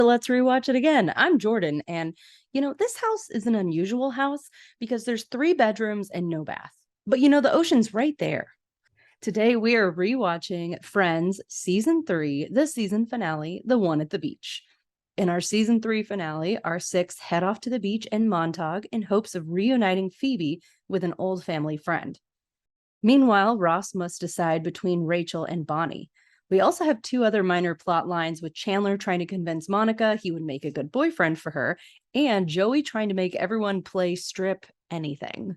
Let's rewatch it again. I'm Jordan, and this house is an unusual house because there's three bedrooms and no bath. But the ocean's right there. Today we are rewatching Friends season 3, the season finale, the one at the beach. In our season 3 finale, our six head off to the beach in Montag in hopes of reuniting Phoebe with an old family friend. Meanwhile, Ross must decide between Rachel and Bonnie. We also have two other minor plot lines, with Chandler trying to convince Monica he would make a good boyfriend for her, and Joey trying to make everyone play strip anything.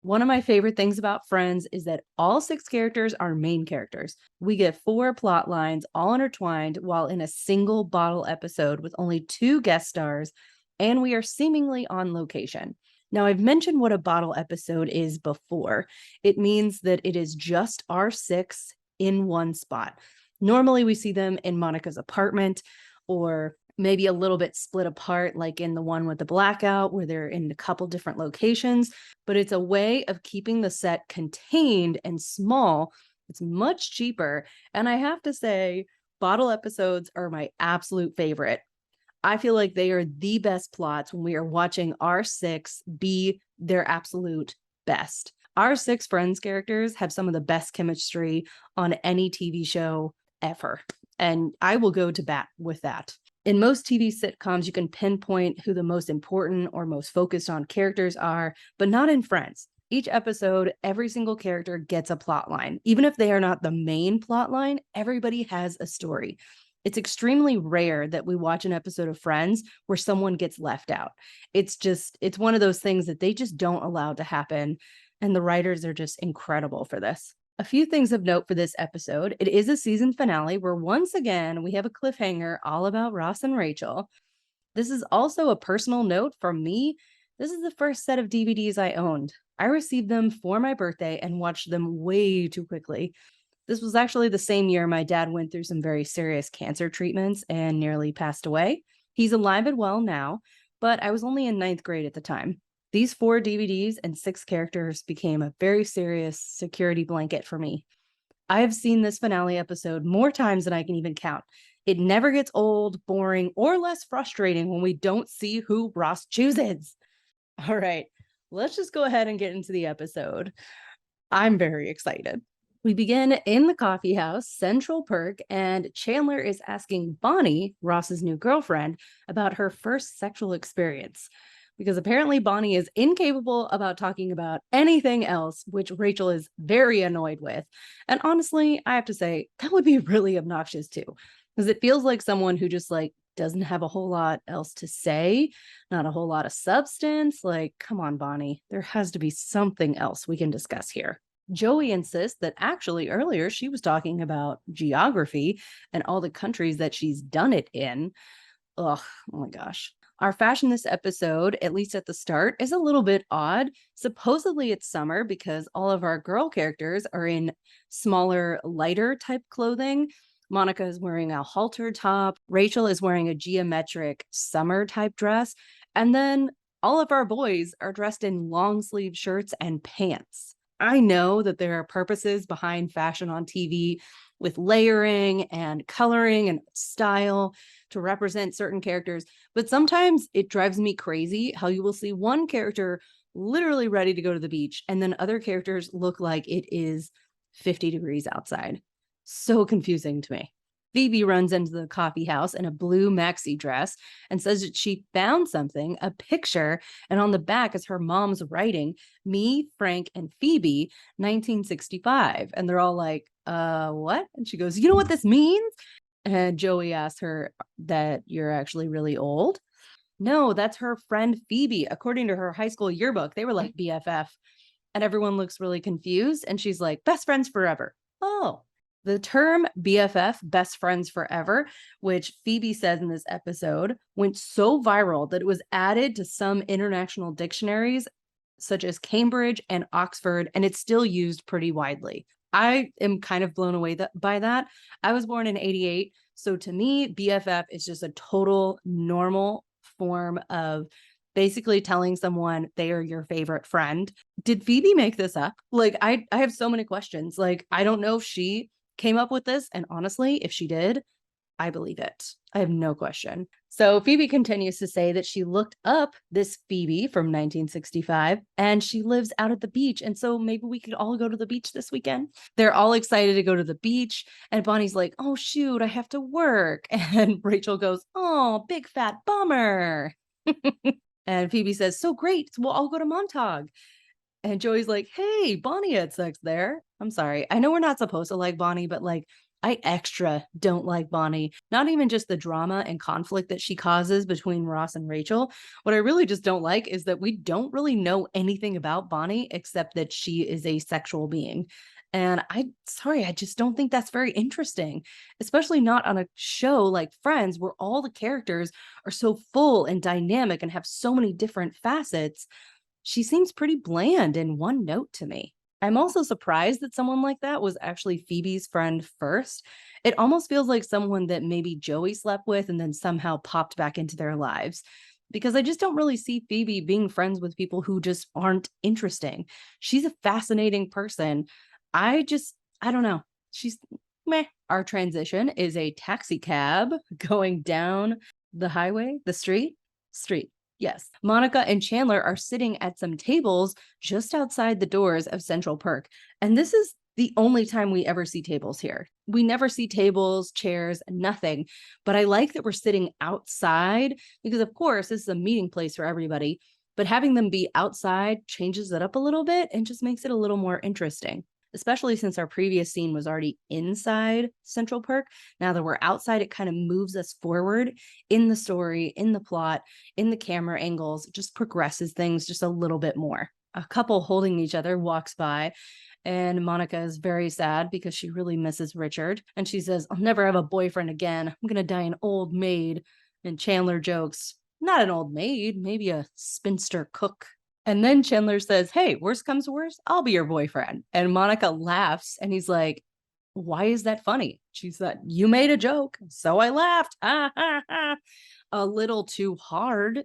One of my favorite things about Friends is that all six characters are main characters. We get four plot lines all intertwined while in a single bottle episode with only two guest stars, and we are seemingly on location. Now, I've mentioned what a bottle episode is before. It means that it is just our six in one spot. Normally, we see them in Monica's apartment, or maybe a little bit split apart, like in the one with the blackout, where they're in a couple different locations. But it's a way of keeping the set contained and small. It's much cheaper. And I have to say, bottle episodes are my absolute favorite. I feel like they are the best plots when we are watching our six be their absolute best. Our six Friends characters have some of the best chemistry on any TV show ever. And I will go to bat with that. In most TV sitcoms, you can pinpoint who the most important or most focused on characters are, but not in Friends. Each episode, every single character gets a plot line. Even if they are not the main plot line, everybody has a story. It's extremely rare that we watch an episode of Friends where someone gets left out. It's one of those things that they just don't allow to happen. And the writers are just incredible for this. A few things of note for this episode. It is a season finale where once again we have a cliffhanger all about Ross and Rachel. This is also a personal note from me. This is the first set of DVDs I owned. I received them for my birthday and watched them way too quickly. This was actually the same year my dad went through some very serious cancer treatments and nearly passed away. He's alive and well now, but I was only in ninth grade at the time. These 4 DVDs and 6 characters became a very serious security blanket for me. I have seen this finale episode more times than I can even count. It never gets old, boring, or less frustrating when we don't see who Ross chooses. All right, let's just go ahead and get into the episode. I'm very excited. We begin in the coffee house, Central Perk, and Chandler is asking Bonnie, Ross's new girlfriend, about her first sexual experience. Because apparently Bonnie is incapable about talking about anything else, which Rachel is very annoyed with. And honestly, I have to say, that would be really obnoxious too. Because it feels like someone who just doesn't have a whole lot else to say, not a whole lot of substance. Come on, Bonnie. There has to be something else we can discuss here. Joey insists that actually earlier she was talking about geography and all the countries that she's done it in. Ugh, oh my gosh. Our fashion this episode, at least at the start, is a little bit odd. Supposedly it's summer because all of our girl characters are in smaller, lighter type clothing. Monica is wearing a halter top. Rachel is wearing a geometric summer type dress. And then all of our boys are dressed in long sleeve shirts and pants. I know that there are purposes behind fashion on TV with layering and coloring and style to represent certain characters, but sometimes it drives me crazy how you will see one character literally ready to go to the beach and then other characters look like it is 50 degrees outside. So confusing to me. Phoebe runs into the coffee house in a blue maxi dress and says that she found something, a picture, and on the back is her mom's writing, "Me, Frank, and Phoebe, 1965." And they're all like, what? And she goes, "You know what this means?" And Joey asks her that you're actually really old. No, that's her friend Phoebe. According to her high school yearbook, they were like BFF. And everyone looks really confused. And she's like, "Best friends forever." Oh. The term BFF, best friends forever, which Phoebe says in this episode, went so viral that it was added to some international dictionaries, such as Cambridge and Oxford, and it's still used pretty widely. I am kind of blown away by that. I was born in 88, so to me, BFF is just a total normal form of basically telling someone they are your favorite friend. Did Phoebe make this up? I have so many questions. I don't know if she came up with this, and honestly, if she did, I believe it. I have no question. So Phoebe continues to say that she looked up this Phoebe from 1965 and she lives out at the beach. And so maybe we could all go to the beach this weekend. They're all excited to go to the beach. And Bonnie's like, oh, shoot, I have to work. And Rachel goes, oh, big fat bummer. And Phoebe says, so great. We'll all go to Montag. And Joey's like, hey, Bonnie had sex there. I'm sorry. I know we're not supposed to like Bonnie, but like, I extra don't like Bonnie. Not even just the drama and conflict that she causes between Ross and Rachel. What I really just don't like is that we don't really know anything about Bonnie except that she is a sexual being. And I just don't think that's very interesting, especially not on a show like Friends, where all the characters are so full and dynamic and have so many different facets. She seems pretty bland and one note to me. I'm also surprised that someone like that was actually Phoebe's friend first. It almost feels like someone that maybe Joey slept with and then somehow popped back into their lives. Because I just don't really see Phoebe being friends with people who just aren't interesting. She's a fascinating person. I don't know. She's meh. Our transition is a taxi cab going down the highway, the street. Yes. Monica and Chandler are sitting at some tables just outside the doors of Central Perk. And this is the only time we ever see tables here. We never see tables, chairs, nothing. But I like that we're sitting outside because, of course, this is a meeting place for everybody. But having them be outside changes it up a little bit and just makes it a little more interesting, especially since our previous scene was already inside Central Perk. Now that we're outside, it kind of moves us forward in the story, in the plot, in the camera angles, just progresses things just a little bit more. A couple holding each other walks by, and Monica is very sad because she really misses Richard. And she says, I'll never have a boyfriend again. I'm going to die an old maid. And Chandler jokes, not an old maid, maybe a spinster cook. And then Chandler says, hey, worst comes to worst, I'll be your boyfriend. And Monica laughs and he's like, why is that funny? She said, you made a joke, so I laughed. A little too hard.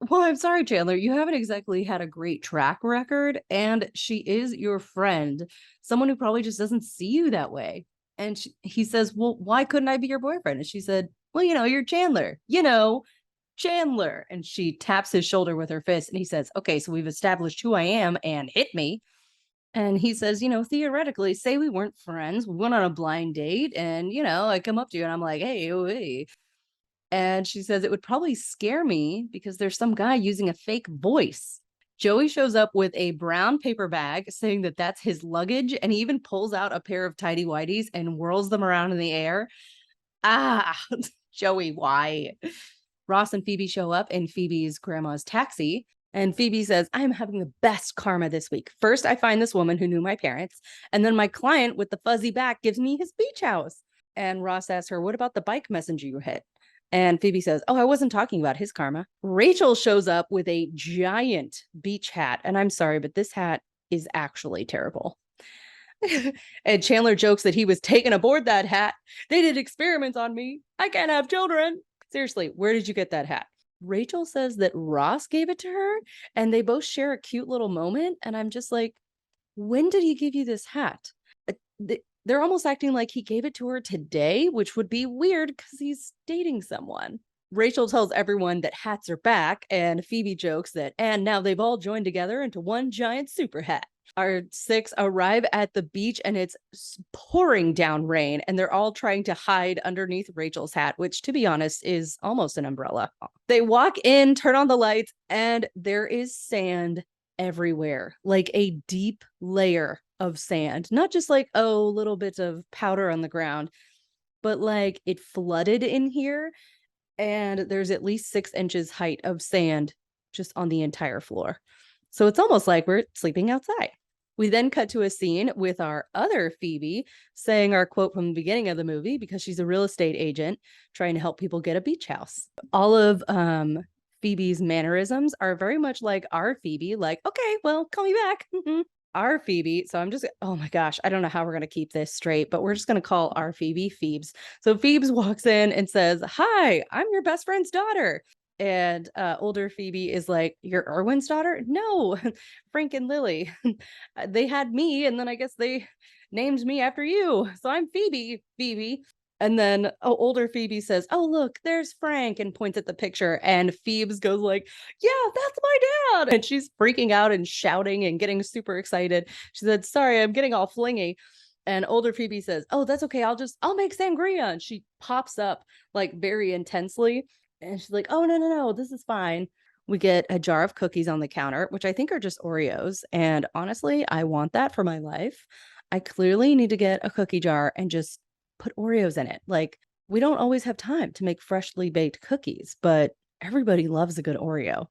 Well, I'm sorry, Chandler. You haven't exactly had a great track record, and she is your friend, someone who probably just doesn't see you that way. And he says, well, why couldn't I be your boyfriend? And she said, well, you're Chandler. Chandler. And she taps his shoulder with her fist and he says, okay, so we've established who I am and hit me. And he says, theoretically, say we weren't friends, we went on a blind date and, I come up to you and I'm like, hey, oh, hey. And she says, it would probably scare me because there's some guy using a fake voice. Joey shows up with a brown paper bag saying that that's his luggage. And he even pulls out a pair of tidy whities and whirls them around in the air. Joey, why? Ross and Phoebe show up in Phoebe's grandma's taxi. And Phoebe says, I'm having the best karma this week. First, I find this woman who knew my parents. And then my client with the fuzzy back gives me his beach house. And Ross asks her, what about the bike messenger you hit? And Phoebe says, oh, I wasn't talking about his karma. Rachel shows up with a giant beach hat. And I'm sorry, but this hat is actually terrible. And Chandler jokes that he was taken aboard that hat. They did experiments on me. I can't have children. Seriously, where did you get that hat? Rachel says that Ross gave it to her and they both share a cute little moment. And I'm just like, when did he give you this hat? They're almost acting like he gave it to her today, which would be weird because he's dating someone. Rachel tells everyone that hats are back, and Phoebe jokes that, and now they've all joined together into one giant super hat. Our six arrive at the beach and it's pouring down rain, and they're all trying to hide underneath Rachel's hat, which, to be honest, is almost an umbrella. They walk in, turn on the lights, and there is sand everywhere, like a deep layer of sand, not just like, oh, little bits of powder on the ground, but like it flooded in here. And there's at least 6 inches height of sand just on the entire floor. So it's almost like we're sleeping outside. We then cut to a scene with our other Phoebe saying our quote from the beginning of the movie because she's a real estate agent trying to help people get a beach house. All of Phoebe's mannerisms are very much like our Phoebe, like, okay, well, call me back. Our Phoebe. So I'm just, oh my gosh, I don't know how we're going to keep this straight, but we're just going to call our Phoebe Phoebes. So Phoebes walks in and says, hi, I'm your best friend's daughter. And older Phoebe is like, you're Erwin's daughter? No, Frank and Lily. They had me, and then I guess they named me after you. So I'm Phoebe. And then older Phoebe says, "Oh, look, there's Frank," and points at the picture. And Phoebes goes like, "Yeah, that's my dad." And she's freaking out and shouting and getting super excited. She said, "Sorry, I'm getting all flingy." And older Phoebe says, "Oh, that's okay. I'll make sangria." And she pops up like very intensely. And she's like, "Oh, no, no, no, this is fine." We get a jar of cookies on the counter, which I think are just Oreos. And honestly, I want that for my life. I clearly need to get a cookie jar and just put Oreos in it. Like, we don't always have time to make freshly baked cookies, but everybody loves a good Oreo.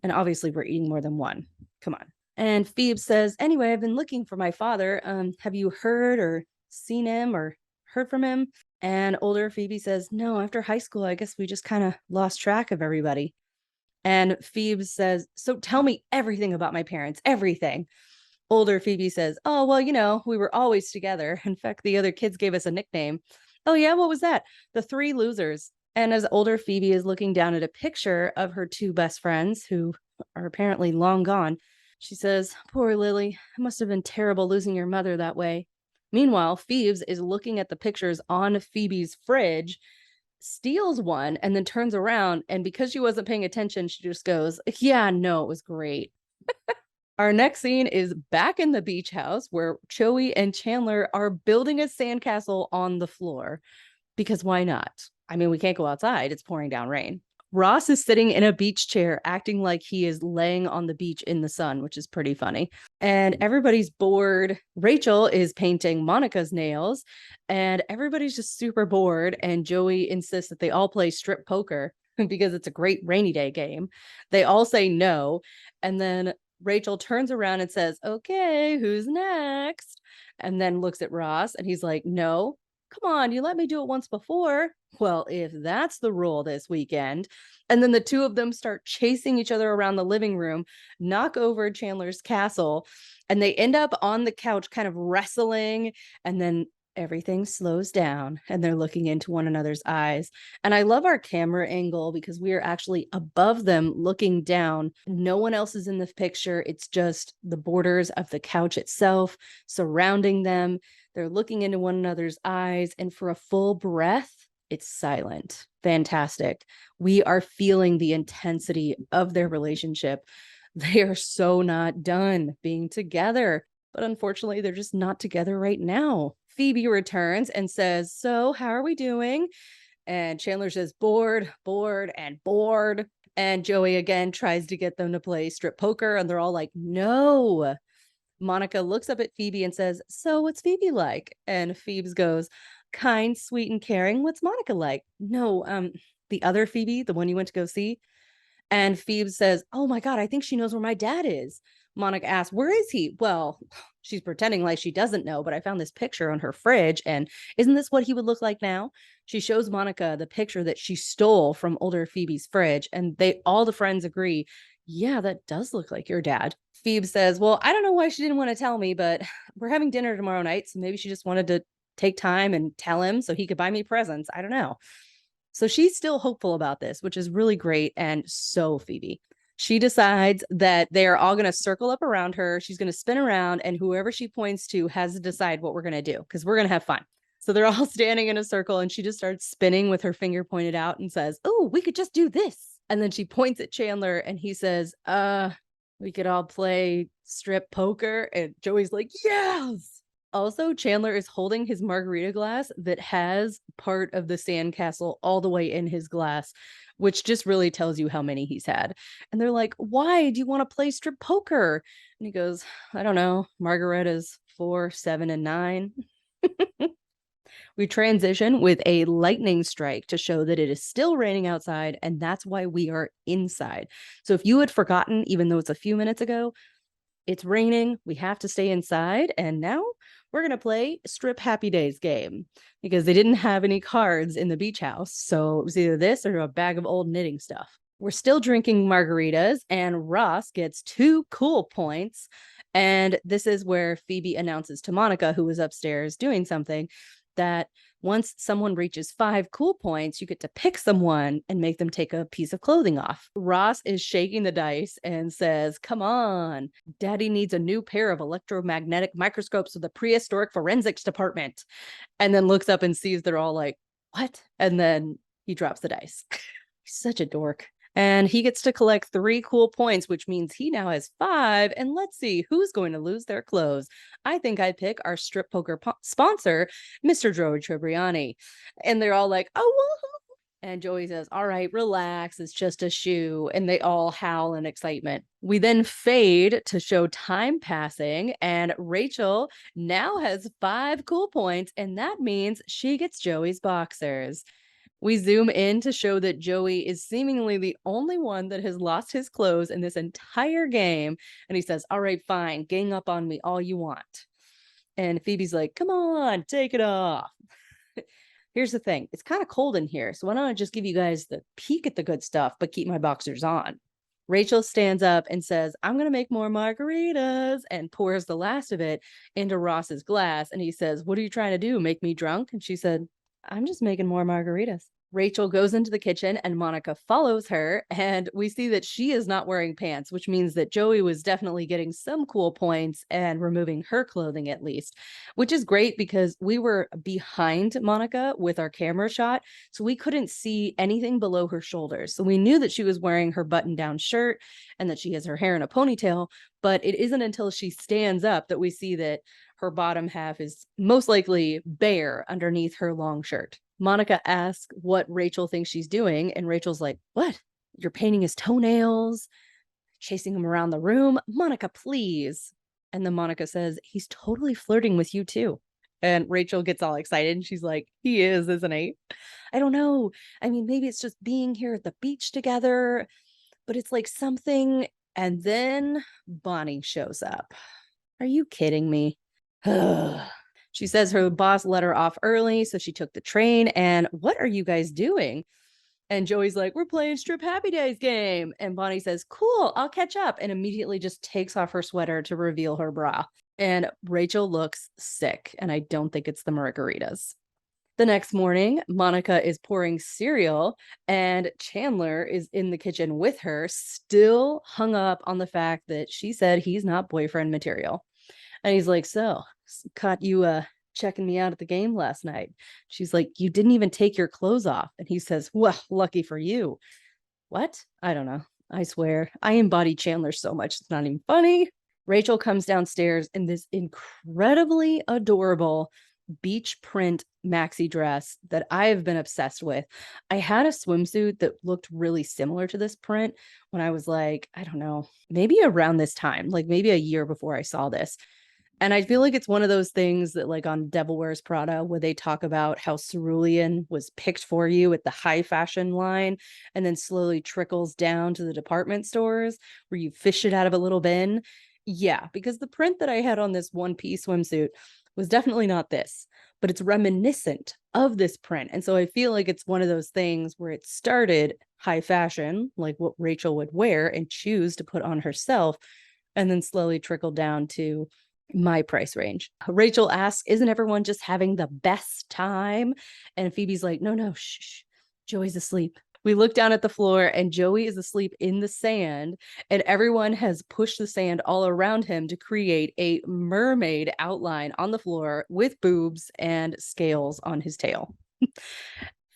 And obviously, we're eating more than one. Come on. And Phoebe says, "Anyway, I've been looking for my father. Have you heard or seen him or heard from him?" And older Phoebe says, "No, after high school, I guess we just kind of lost track of everybody." And Phoebe says, "So tell me everything about my parents, everything." Older Phoebe says, "Oh, well, we were always together. In fact, the other kids gave us a nickname." "Oh, yeah, what was that?" "The Three Losers." And as older Phoebe is looking down at a picture of her two best friends who are apparently long gone, she says, "Poor Lily, it must have been terrible losing your mother that way." Meanwhile, Phoebes is looking at the pictures on Phoebe's fridge, steals one, and then turns around. And because she wasn't paying attention, she just goes, "Yeah, no, it was great." Our next scene is back in the beach house where Joey and Chandler are building a sandcastle on the floor. Because why not? I mean, we can't go outside. It's pouring down rain. Ross is sitting in a beach chair, acting like he is laying on the beach in the sun, which is pretty funny. And everybody's bored. Rachel is painting Monica's nails, and everybody's just super bored. And Joey insists that they all play strip poker because it's a great rainy day game. They all say no. And then Rachel turns around and says, "Okay, who's next?" And then looks at Ross and he's like, "No. Come on, you let me do it once before." Well, if that's the rule this weekend. And then the two of them start chasing each other around the living room, knock over Chandler's castle, and they end up on the couch kind of wrestling. And then everything slows down and they're looking into one another's eyes. And I love our camera angle because we are actually above them looking down. No one else is in the picture. It's just the borders of the couch itself surrounding them. They're looking into one another's eyes, and for a full breath, it's silent. Fantastic. We are feeling the intensity of their relationship. They are so not done being together, but unfortunately, they're just not together right now. Phoebe returns and says, "So, how are we doing?" And Chandler says, "Bored, bored, and bored." And Joey again tries to get them to play strip poker, and they're all like, "No." Monica looks up at Phoebe and says, "So what's Phoebe like?" And Phoebes goes, "Kind, sweet, and caring. What's Monica like?" "No, the other Phoebe, the one you went to go see." And Phoebes says, "Oh my God, I think she knows where my dad is." Monica asks, "Where is he?" Well, she's pretending like she doesn't know, but I found this picture on her fridge. And isn't this what he would look like now? She shows Monica the picture that she stole from older Phoebe's fridge. And all the friends agree, "Yeah, that does look like your dad." Phoebe says, "Well, I don't know why she didn't want to tell me, but we're having dinner tomorrow night. So maybe she just wanted to take time and tell him so he could buy me presents. I don't know." So she's still hopeful about this, which is really great. And so Phoebe, she decides that they're all going to circle up around her. She's going to spin around, and whoever she points to has to decide what we're going to do because we're going to have fun. So they're all standing in a circle, and she just starts spinning with her finger pointed out and says, "Oh, we could just do this." And then she points at Chandler and he says, "We could all play strip poker." And Joey's like, "Yes." Also, Chandler is holding his margarita glass that has part of the sandcastle all the way in his glass, which just really tells you how many he's had. And they're like, "Why do you want to play strip poker?" And he goes, "I don't know. Margaritas 4, 7, and 9." We transition with a lightning strike to show that it is still raining outside, and that's why we are inside. So if you had forgotten, even though it's a few minutes ago, it's raining, we have to stay inside, and now we're going to play Strip Happy Days game because they didn't have any cards in the beach house. So it was either this or a bag of old knitting stuff. We're still drinking margaritas, and Ross gets 2 cool points. And this is where Phoebe announces to Monica, who was upstairs doing something, that Once someone reaches 5 cool points, you get to pick someone and make them take a piece of clothing off. Ross is shaking the dice and says, "Come on, Daddy needs a new pair of electromagnetic microscopes for the prehistoric forensics department." And then looks up and sees they're all like, "What?" And then he drops the dice. He's such a dork. And he gets to collect 3 cool points, which means he now has 5. And let's see who's going to lose their clothes. I think I pick our strip poker sponsor, Mr. Joey Tribbiani. And they're all like, "Oh, well." And Joey says, "All right, relax. It's just a shoe." And they all howl in excitement. We then fade to show time passing, and Rachel now has 5 cool points, and that means she gets Joey's boxers. We zoom in to show that Joey is seemingly the only one that has lost his clothes in this entire game. And he says, "All right, fine, gang up on me all you want." And Phoebe's like, "Come on, take it off." Here's the thing. It's kind of cold in here, so why don't I just give you guys the peek at the good stuff, but keep my boxers on? Rachel stands up and says, "I'm going to make more margaritas," and pours the last of it into Ross's glass. And he says, "What are you trying to do? Make me drunk?" And she said, "I'm just making more margaritas." Rachel goes into the kitchen and Monica follows her, and we see that she is not wearing pants, which means that Joey was definitely getting some cool points and removing her clothing at least, which is great because we were behind Monica with our camera shot, so we couldn't see anything below her shoulders. So we knew that she was wearing her button-down shirt and that she has her hair in a ponytail, but it isn't until she stands up that we see that her bottom half is most likely bare underneath her long shirt. Monica asks what Rachel thinks she's doing, and Rachel's like, "What? You're painting his toenails, chasing him around the room? Monica, please." And then Monica says, "He's totally flirting with you too." And Rachel gets all excited, and she's like, "He is, isn't he?" I don't know. I mean, maybe it's just being here at the beach together, but it's like something. And then Bonnie shows up. Are you kidding me? She says her boss let her off early, so she took the train. And what are you guys doing? And Joey's like, "We're playing Strip Happy Days game." And Bonnie says, "Cool, I'll catch up." And immediately just takes off her sweater to reveal her bra. And Rachel looks sick. And I don't think it's the margaritas. The next morning, Monica is pouring cereal, and Chandler is in the kitchen with her, still hung up on the fact that she said he's not boyfriend material. And he's like, "So, caught you checking me out at the game last night." She's like, "You didn't even take your clothes off." And he says, "Well, lucky for you." What? I don't know. I swear, I embody Chandler so much, it's not even funny. Rachel comes downstairs in this incredibly adorable beach print maxi dress that I have been obsessed with. I had a swimsuit that looked really similar to this print when I was like, I don't know, maybe around this time, like maybe a year before I saw this. And I feel like it's one of those things that, like on Devil Wears Prada, where they talk about how cerulean was picked for you at the high fashion line and then slowly trickles down to the department stores where you fish it out of a little bin. Yeah, because the print that I had on this one piece swimsuit was definitely not this, but it's reminiscent of this print. And so I feel like it's one of those things where it started high fashion, like what Rachel would wear and choose to put on herself, and then slowly trickled down to my price range. Rachel asks, "Isn't everyone just having the best time?" And Phoebe's like, "No, no, shh. Joey's asleep." We look down at the floor and Joey is asleep in the sand, and everyone has pushed the sand all around him to create a mermaid outline on the floor with boobs and scales on his tail.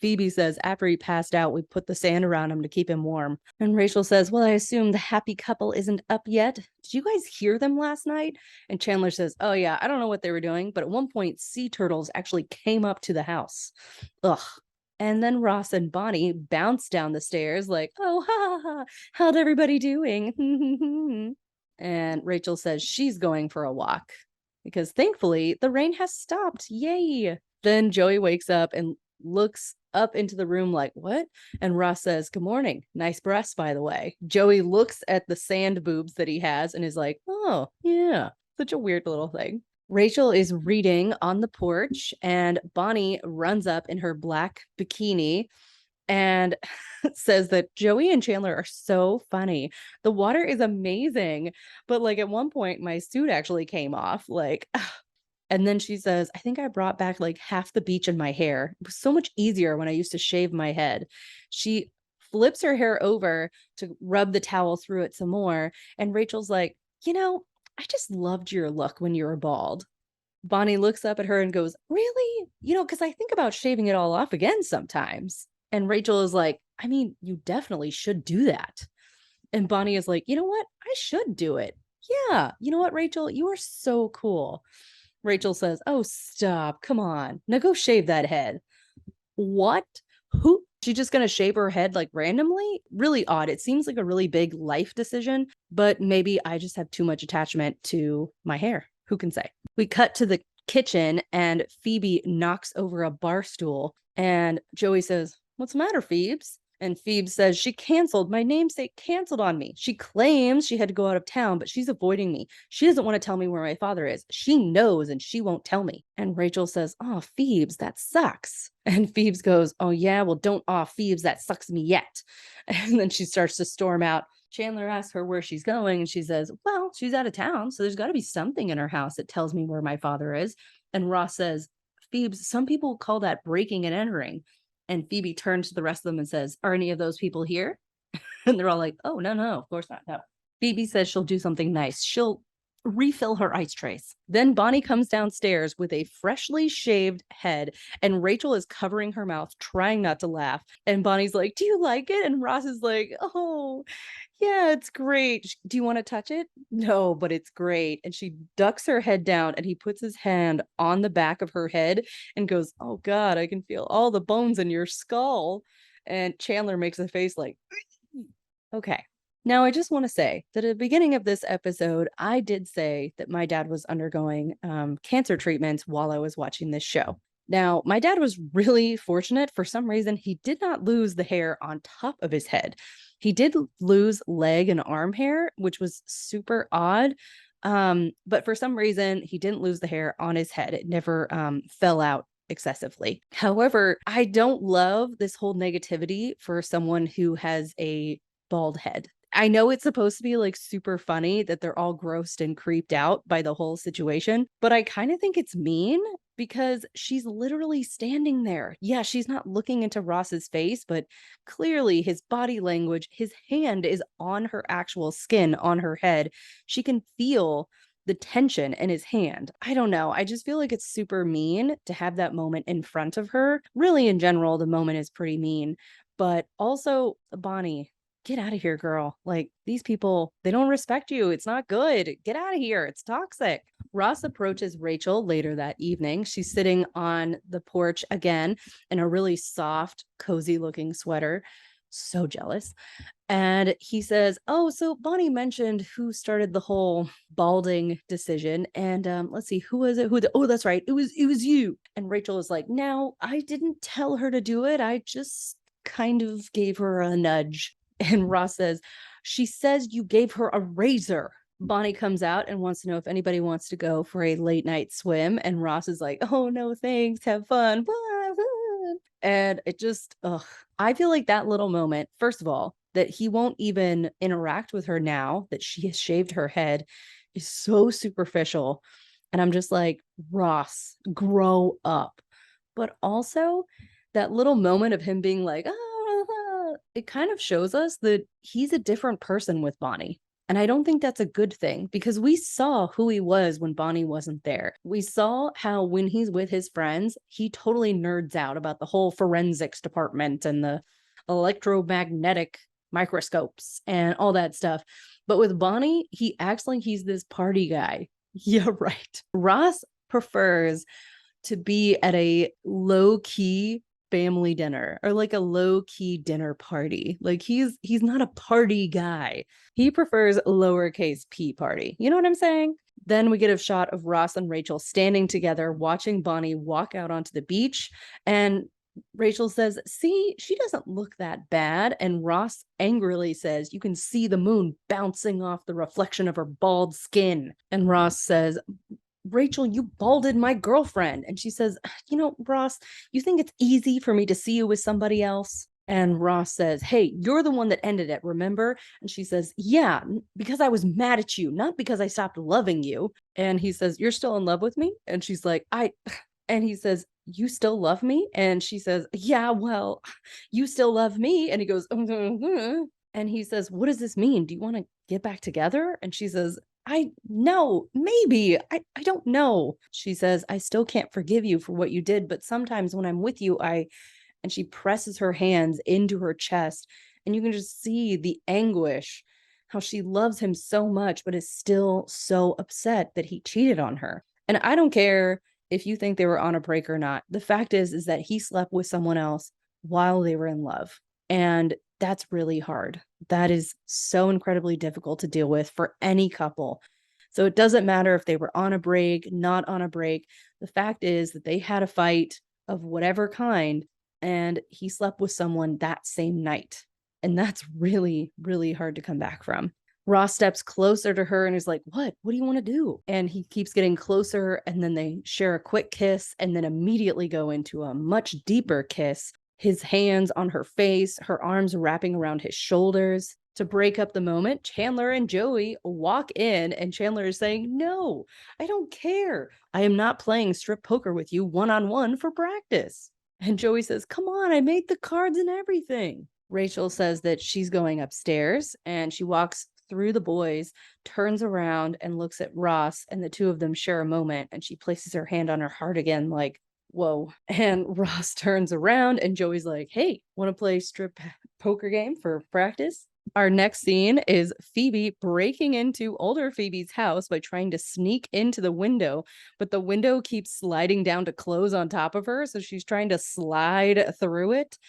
Phoebe says after he passed out, we put the sand around him to keep him warm. And Rachel says, "Well, I assume the happy couple isn't up yet. Did you guys hear them last night?" And Chandler says, "Oh, yeah, I don't know what they were doing, but at one point, sea turtles actually came up to the house." Ugh. And then Ross and Bonnie bounce down the stairs like, "Oh, ha, ha, ha. How'd everybody doing?" And Rachel says she's going for a walk because thankfully the rain has stopped. Yay. Then Joey wakes up and looks up into the room like, "What?" And Ross says, "Good morning. Nice breasts, by the way." Joey looks at the sand boobs that he has and is like, "Oh, yeah." Such a weird little thing. Rachel is reading on the porch, and Bonnie runs up in her black bikini and says that Joey and Chandler are so funny. The water is amazing. But like at one point, my suit actually came off. Like, And then she says, I think I brought back like half the beach in my hair. It was so much easier when I used to shave my head. She flips her hair over to rub the towel through it some more. And Rachel's like, I just loved your look when you were bald. Bonnie looks up at her and goes, really? Because I think about shaving it all off again sometimes. And Rachel is like, I mean, you definitely should do that. And Bonnie is like, you know what? I should do it. Yeah. You know what, Rachel? You are so cool. Rachel says, oh, stop. Come on. Now go shave that head. What? Who? She's just going to shave her head like randomly? Really odd. It seems like a really big life decision, but maybe I just have too much attachment to my hair. Who can say? We cut to the kitchen and Phoebe knocks over a bar stool and Joey says, what's the matter, Phoebes? And Phoebe says, she canceled. My namesake canceled on me. She claims she had to go out of town, but she's avoiding me. She doesn't want to tell me where my father is. She knows and she won't tell me. And Rachel says, oh, Phoebes, that sucks. And Phoebes goes, oh, yeah, well, don't Phoebes, that sucks me yet. And then she starts to storm out. Chandler asks her where she's going, and she says, well, she's out of town, so there's got to be something in her house that tells me where my father is. And Ross says, Phoebes, some people call that breaking and entering. And Phoebe turns to the rest of them and says, are any of those people here? And they're all like, oh, no, of course not. No. Phoebe says she'll do something nice. She'll refill her ice trays. Then Bonnie comes downstairs with a freshly shaved head, and Rachel is covering her mouth, trying not to laugh. And Bonnie's like, do you like it? And Ross is like, oh, yeah, it's great. Do you want to touch it? No, but it's great. And she ducks her head down and he puts his hand on the back of her head and goes, oh God, I can feel all the bones in your skull. And Chandler makes a face like, okay. Now, I just want to say that at the beginning of this episode, I did say that my dad was undergoing cancer treatments while I was watching this show. Now, my dad was really fortunate. For some reason, he did not lose the hair on top of his head. He did lose leg and arm hair, which was super odd. But for some reason, he didn't lose the hair on his head. It never fell out excessively. However, I don't love this whole negativity for someone who has a bald head. I know it's supposed to be like super funny that they're all grossed and creeped out by the whole situation, but I kind of think it's mean because she's literally standing there. Yeah, she's not looking into Ross's face, but clearly his body language, his hand is on her actual skin on her head. She can feel the tension in his hand. I don't know. I just feel like it's super mean to have that moment in front of her. Really, in general, the moment is pretty mean, but also Bonnie, get out of here, girl. Like, these people, they don't respect you. It's not good. Get out of here. It's toxic. Ross approaches Rachel later that evening. She's sitting on the porch again in a really soft, cozy looking sweater. So jealous. And he says, oh, so Bonnie mentioned who started the whole balding decision. And let's see, who was it? Oh, that's right. It was you. And Rachel is like, no, I didn't tell her to do it. I just kind of gave her a nudge. And Ross says, she says you gave her a razor. Bonnie comes out and wants to know if anybody wants to go for a late night swim. And Ross is like, oh, no, thanks. Have fun. And it just, I feel like that little moment, first of all, that he won't even interact with her now that she has shaved her head is so superficial. And I'm just like, Ross, grow up. But also that little moment of him being like, it kind of shows us that he's a different person with Bonnie. And I don't think that's a good thing because we saw who he was when Bonnie wasn't there. We saw how when he's with his friends, he totally nerds out about the whole forensics department and the electromagnetic microscopes and all that stuff. But with Bonnie, he acts like he's this party guy. Yeah, right. Ross prefers to be at a low-key family dinner or like a low-key dinner party. Like he's not a party guy. He prefers lowercase p party. You know what I'm saying? Then we get a shot of Ross and Rachel standing together watching Bonnie walk out onto the beach, and Rachel says, see, she doesn't look that bad. And Ross angrily says, you can see the moon bouncing off the reflection of her bald skin. And Ross says, Rachel, you balded my girlfriend. And she says, Ross, you think it's easy for me to see you with somebody else? And Ross says, hey, you're the one that ended it, remember? And she says, yeah, because I was mad at you, not because I stopped loving you. And he says, you're still in love with me? And she's like, and he says, you still love me? And she says, yeah, well, you still love me. And he goes, and he says, what does this mean? Do you want to get back together? And she says, I know, maybe. I don't know. She says, I still can't forgive you for what you did, but sometimes when I'm with you, and she presses her hands into her chest, and you can just see the anguish, how she loves him so much but is still so upset that he cheated on her. And I don't care if you think they were on a break or not. The fact is that he slept with someone else while they were in love, and that's really hard. That is so incredibly difficult to deal with for any couple. So it doesn't matter if they were on a break, not on a break. The fact is that they had a fight of whatever kind, and he slept with someone that same night. And that's really, really hard to come back from. Ross steps closer to her and is like, what? What do you want to do? And he keeps getting closer, and then they share a quick kiss and then immediately go into a much deeper kiss. His hands on her face, her arms wrapping around his shoulders. To break up the moment, Chandler and Joey walk in, and Chandler is saying, no, I don't care. I am not playing strip poker with you one-on-one for practice. And Joey says, come on, I made the cards and everything. Rachel says that she's going upstairs, and she walks through the boys, turns around and looks at Ross, and the two of them share a moment, and she places her hand on her heart again, like, whoa. And Ross turns around, and Joey's like, hey, want to play strip poker game for practice? Our next scene is Phoebe breaking into older Phoebe's house by trying to sneak into the window, but the window keeps sliding down to close on top of her. So she's trying to slide through it,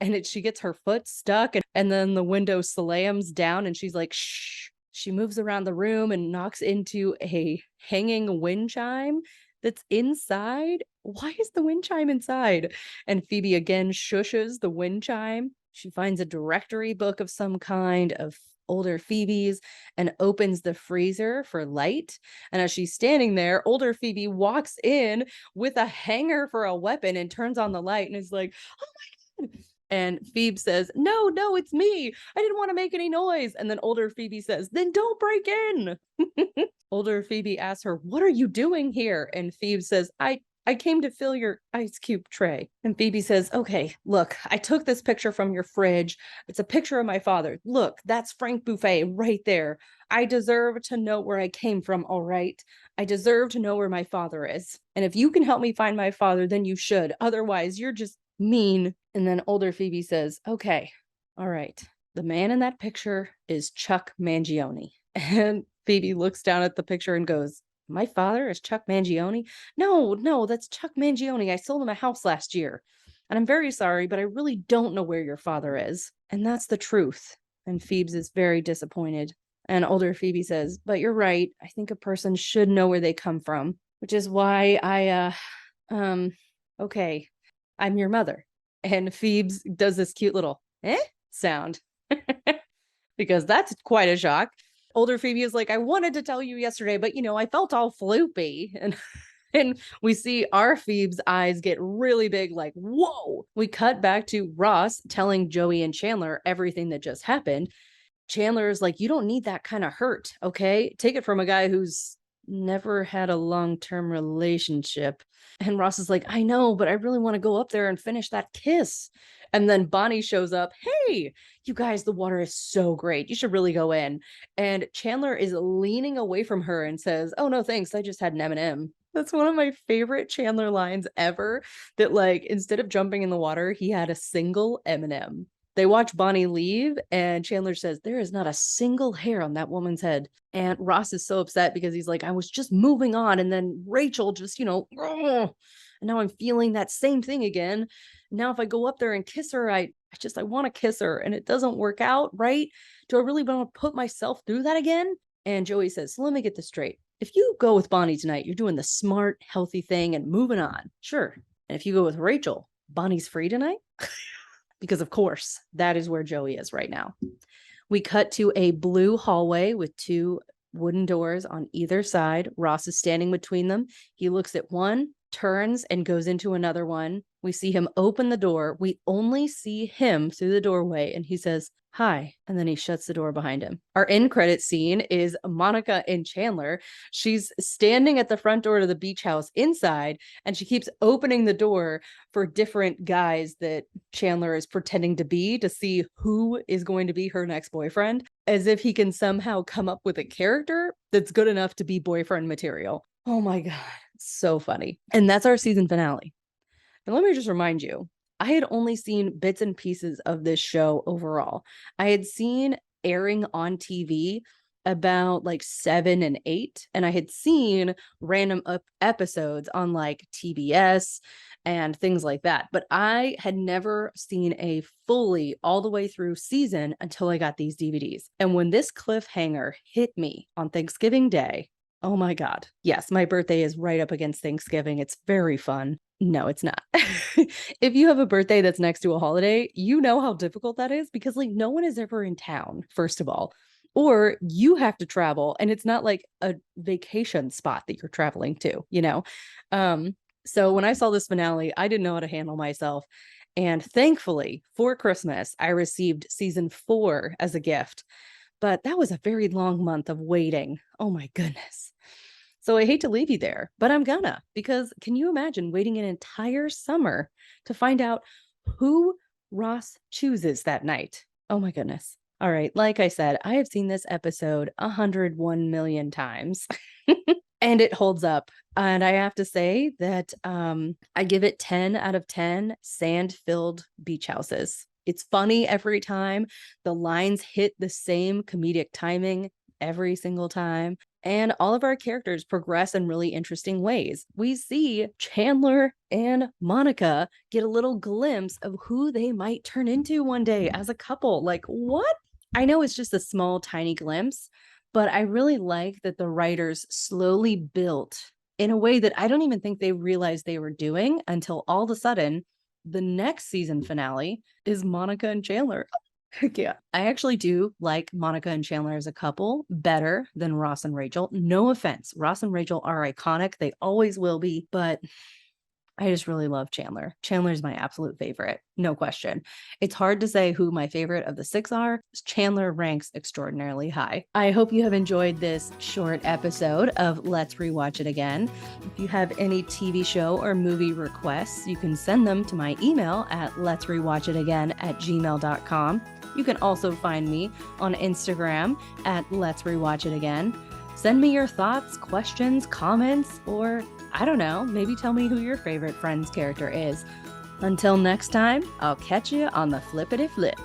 and she gets her foot stuck, and then the window slams down, and she's like, shh. She moves around the room and knocks into a hanging wind chime that's inside. Why is the wind chime inside? And Phoebe again shushes the wind chime. She finds a directory book of some kind of older Phoebe's and opens the freezer for light. And as she's standing there, older Phoebe walks in with a hanger for a weapon and turns on the light and is like, oh my God. And Phoebe says, no, it's me. I didn't want to make any noise. And then older Phoebe says, then don't break in. Older Phoebe asks her, what are you doing here? And Phoebe says, I came to fill your ice cube tray. And Phoebe says, okay, look, I took this picture from your fridge. It's a picture of my father. Look, that's Frank Buffet right there. I deserve to know where I came from, all right? I deserve to know where my father is. And if you can help me find my father, then you should. Otherwise, you're just mean. And then older Phoebe says, okay, all right. The man in that picture is Chuck Mangione. And Phoebe looks down at the picture and goes, my father is Chuck Mangione? No, that's Chuck Mangione. I sold him a house last year. And I'm very sorry, but I really don't know where your father is. And that's the truth. And Phoebe is very disappointed. And older Phoebe says, but you're right. I think a person should know where they come from, which is why okay, I'm your mother. And Phoebe does this cute little sound because that's quite a shock. Older Phoebe is like, I wanted to tell you yesterday, but I felt all floopy. And we see our Phoebe's eyes get really big, like, whoa. We cut back to Ross telling Joey and Chandler everything that just happened. Chandler is like, you don't need that kind of hurt, okay? Take it from a guy who's never had a long-term relationship. And Ross is like, I know, but I really want to go up there and finish that kiss. And then Bonnie shows up. Hey, you guys, the water is so great. You should really go in. And Chandler is leaning away from her and says, oh, no, thanks. I just had an M&M. That's one of my favorite Chandler lines ever, that like, instead of jumping in the water, he had a single M&M. They watch Bonnie leave, and Chandler says, there is not a single hair on that woman's head. And Ross is so upset because he's like, I was just moving on. And then Rachel just, and now I'm feeling that same thing again. Now, if I go up there and kiss her, I want to kiss her and it doesn't work out, right? Do I really want to put myself through that again? And Joey says, so let me get this straight. If you go with Bonnie tonight, you're doing the smart, healthy thing and moving on. Sure. And if you go with Rachel, Bonnie's free tonight? Because of course, that is where Joey is right now. We cut to a blue hallway with two wooden doors on either side. Ross is standing between them. He looks at one, turns and goes into another one. We see him open the door. We only see him through the doorway, and he says, "Hi," and then he shuts the door behind him. Our end credit scene is Monica and Chandler. She's standing at the front door to the beach house inside, and she keeps opening the door for different guys that Chandler is pretending to be to see who is going to be her next boyfriend, as if he can somehow come up with a character that's good enough to be boyfriend material. Oh my God, so funny. And that's our season finale. And let me just remind you, I had only seen bits and pieces of this show overall. I had seen airing on TV about like 7 and 8, and I had seen random episodes on like TBS and things like that. But I had never seen a fully all the way through season until I got these DVDs. And when this cliffhanger hit me on Thanksgiving Day, oh my God. Yes, my birthday is right up against Thanksgiving. It's very fun. No, it's not. If you have a birthday that's next to a holiday, you know how difficult that is because like no one is ever in town, first of all. Or you have to travel and it's not like a vacation spot that you're traveling to, you know? So when I saw this finale, I didn't know how to handle myself. And thankfully, for Christmas, I received season 4 as a gift. But that was a very long month of waiting. Oh my goodness. So I hate to leave you there, but I'm gonna, because can you imagine waiting an entire summer to find out who Ross chooses that night? Oh my goodness. All right. Like I said, I have seen this episode 101 million times and it holds up. And I have to say that I give it 10 out of 10 sand-filled beach houses. It's funny every time. The lines hit the same comedic timing every single time. And all of our characters progress in really interesting ways. We see Chandler and Monica get a little glimpse of who they might turn into one day as a couple. Like, what? I know it's just a small, tiny glimpse, but I really like that the writers slowly built in a way that I don't even think they realized they were doing until all of a sudden, the next season finale is Monica and Chandler. Yeah, I actually do like Monica and Chandler as a couple better than Ross and Rachel. No offense. Ross and Rachel are iconic. They always will be, but I just really love Chandler. Chandler's my absolute favorite. No question. It's hard to say who my favorite of the 6 are. Chandler ranks extraordinarily high. I hope you have enjoyed this short episode of Let's Rewatch It Again. If you have any TV show or movie requests, you can send them to my email at letsrewatchitagain@gmail.com. You can also find me on Instagram at Let's Rewatch It Again. Send me your thoughts, questions, comments, or I don't know, maybe tell me who your favorite Friends character is. Until next time, I'll catch you on the flippity flip.